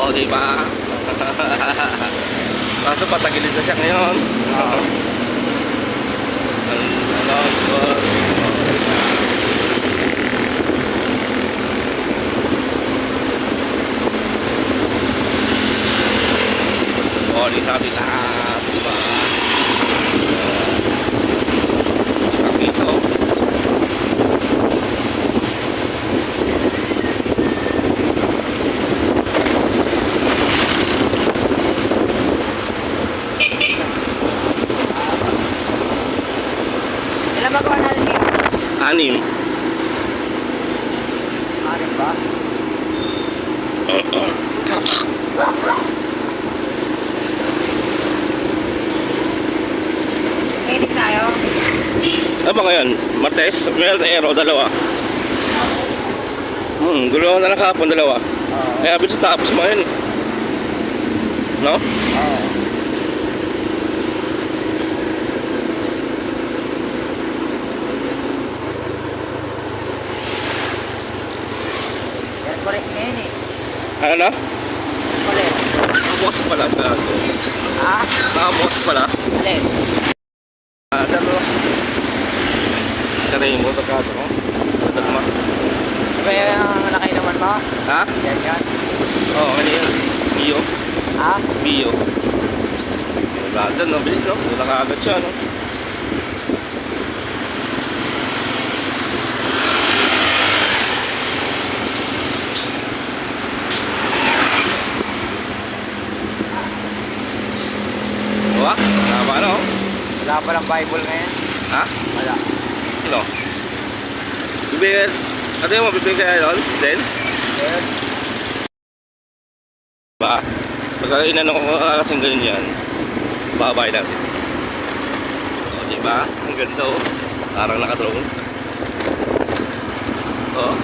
Oo, di ba? Kaso patagilid na siya ngayon. Ano, di sabi lahat, di ba? Sabi ito. Ilan magawa natin dito? 6. 6 ba? Edit tayo. Ano ba ngayon? Martes? Meron na aero, 2. Dalawa na lang kahapon, 2. Kaya abis tapos mo yun eh. No? Oo. Merkulis ngayon eh. Ano na? Merkulis. Nakabukas pala. Ha? Nakabukas pala. Alin? Dalawa. Sarayin mo, pagkato ko. Dalawa. Diba yung nakainuman mo? Ha? Yan yan. Oo, ano yun? Bio. Ha? Bio. Wala dyan, no? Bilis, no? Wala ka agad siya, no? Diba? Tama, no? Wala pa lang Bible ngayon. Ha? Wala. Sino? Bibigyan. Ano yung mabibigyan kaya yun? Then? Then? Ba? Pagka inanong ko kasing ganyan yan, babay natin. O, diba? Ang ganda, oh. Parang naka-drone. Oo.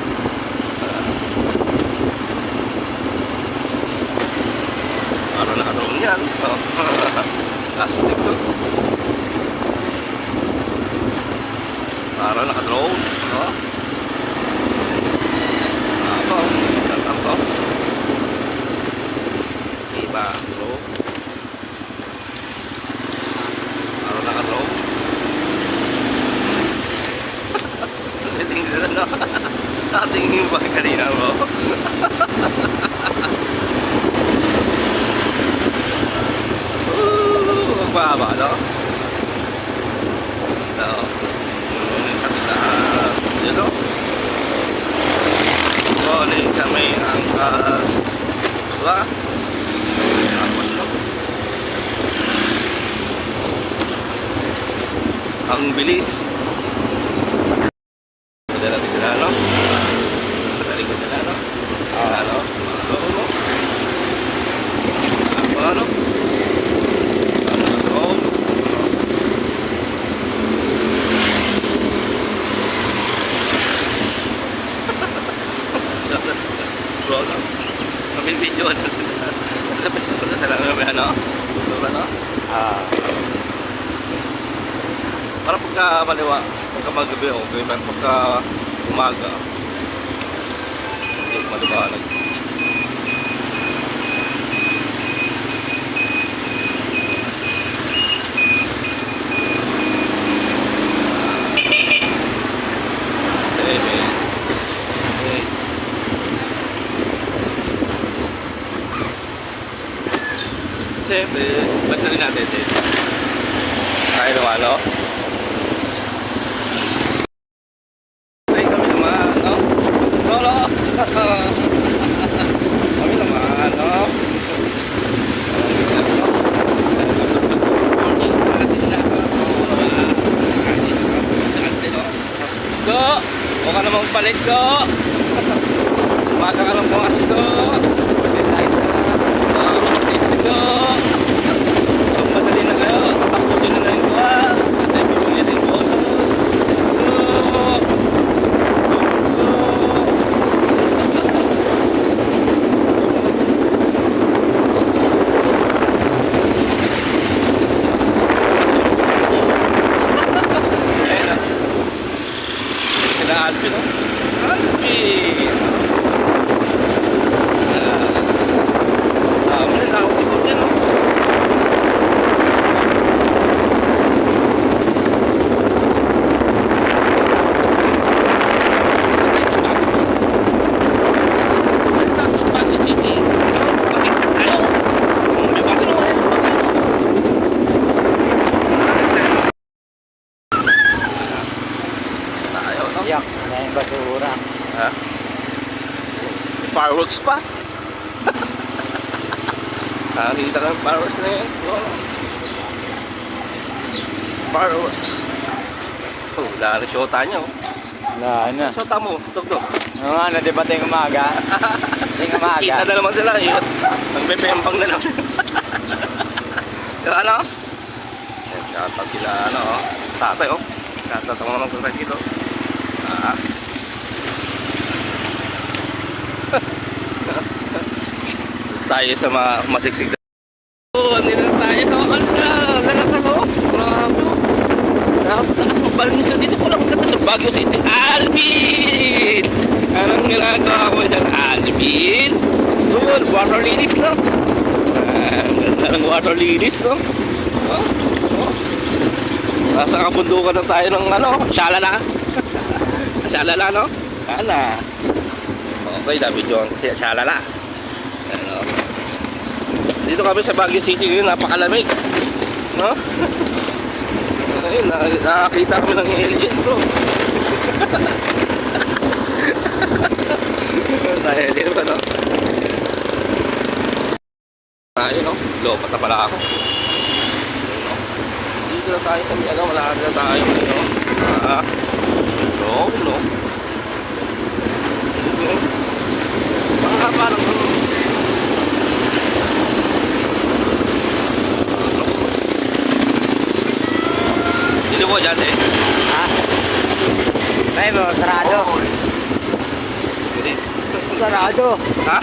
Parang naka-drone yan. Oo. Plastic, to. Parang naka-drone. Oo. Ako. Tantang ko. Diba, bro? Parang naka-drone. Tingnan na. Natingin yung ba kanina, bro? Magbaba, no? Oo. Sa titaas. Yun, no? Kunin sa may angkas. Diba? Tapos, no? Ang bilis. Padala natin sila, no? Padali ko sila, no? Ano? Oo, no? Ako, ano? Video na sila. Tapos na sila ng ano? Ano? Para pagka maliwa, pagka magabi okay, pero pagka umaga, hindi maliwanag. Siyempre, ba't na rin natin din? Kaya naman, no? Ay, kami naman, no? Lolo! Kami naman, no? Go! Huwag ka namang palit, go! Umaga ka lang po kasi, so! Go! Kung madali na kayo, tapusin na lang ko, ah! At ay bibigyan din ko. Go! Ayun na. Sila Alvin, no? Alvin! likod yan, no? Yak, na yung basura. Ha? May fireworks pa. Nakakita ka ng fireworks na yan. Fireworks. Oh, wala na shota niya. Oh. Wala na. Shota mo, tugtog. Ano nga, na-debate yung umaga. Yung umaga. Kita na naman sila. Yun. Magpepempang na lang. Yung ano? Shoutout sila, ano, oh. Tatay, oh. Shoutout sa mga magpapayos dito. Ah. Tayo sa mga masiksik. Oh, andito na tayo sa kanta. Lalakad, oh. Grabe, oh. Nakatakas magpalang nyo sa dito. Kung nakakata sa Baguio City. Alvin! Anong ginagawa ko dyan, Alvin? Doon, water lilies, no? Ang ganda ng water lilies, no? Oh, oh. Nasa kabundukan na tayo ng ano, Shalala. Shalala, no? Shalala. Okay, na-video kasi Shalala. Ano? Dito kami sa Baguio City ngayon, napakalamig. No? Ayun, nakakita kami ng alien, bro. Alien ba, no? Ayun, no? Lopat na pala ako. Ayun, no? Dito na tayo sa Miyaga, malakad na tayo. Ayun, no? No? Parang dito ko dyan eh. Ha? Ay mo, sarado. Hindi. Sarado. Ha?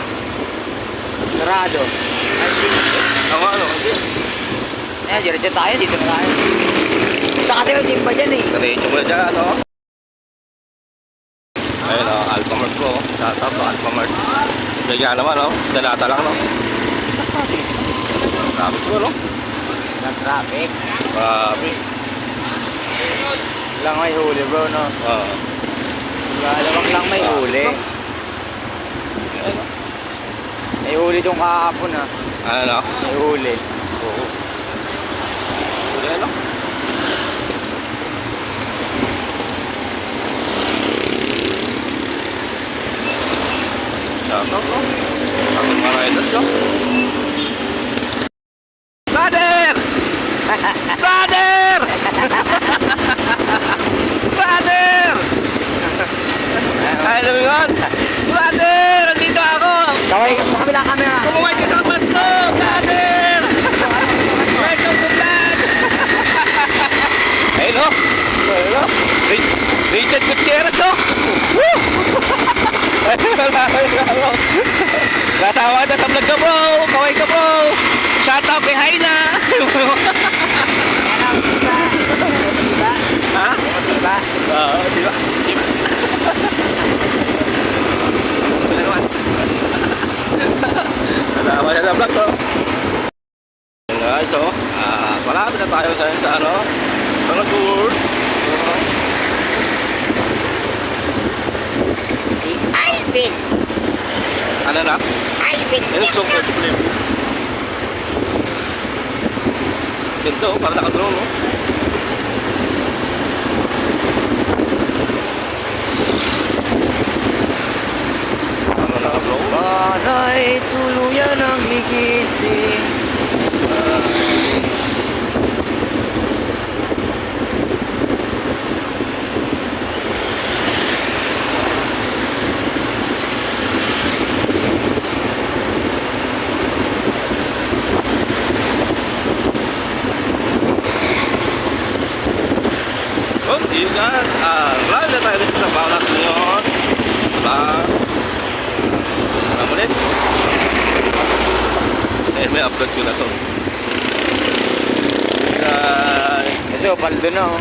Sarado. Ano? Hindi. Eh, diretso tayo. Dito na tayo. Sa kasi yung simpa dyan eh. Diretso mo na dyan, ano? Ayun, oh, Alphamart ko. Shoutout to Alphamart. Bigyan naman, no? Dalata lang, no? Grabe ko, no? Nag-traffic. Grabe. Lang may huli bro, no? Oo. Lamang lang may huli. Ayun, no? May huli tong kahapon ha. Ano, no? May huli. Oo. Ayun, no? Shoutout, no? Ating mga riders, no? Brother! Brother! Brother! Ay, alam mo yun? Brother! Nandito ako! Kaway, kabila camera. Kumuhay ka sa ba't ko! Brother! Welcome to vlog! Ayun, no? Ayun, no? Richard Gutierrez, oh! Woo! Kasama kita sa vlog ka, bro! Kaway ka, bro! Shoutout kay Haina! Ha? Diba? Oo, diba? Wala naman. Kasama siya sa vlog, bro! Ayun guys, so, marami na tayo sa ano, sa nag-tour. Si Ivan. Ano na? Ivan. Ayun, so, ganito, para nakadrone, no? Ano nakadrone? Panay tuluyan ang ligising. Okay, you guys, live na tayo sa Balat ngayon. Ano ulit? Eh, may upload ko na to. Okay, guys. Ito, paldo na oh.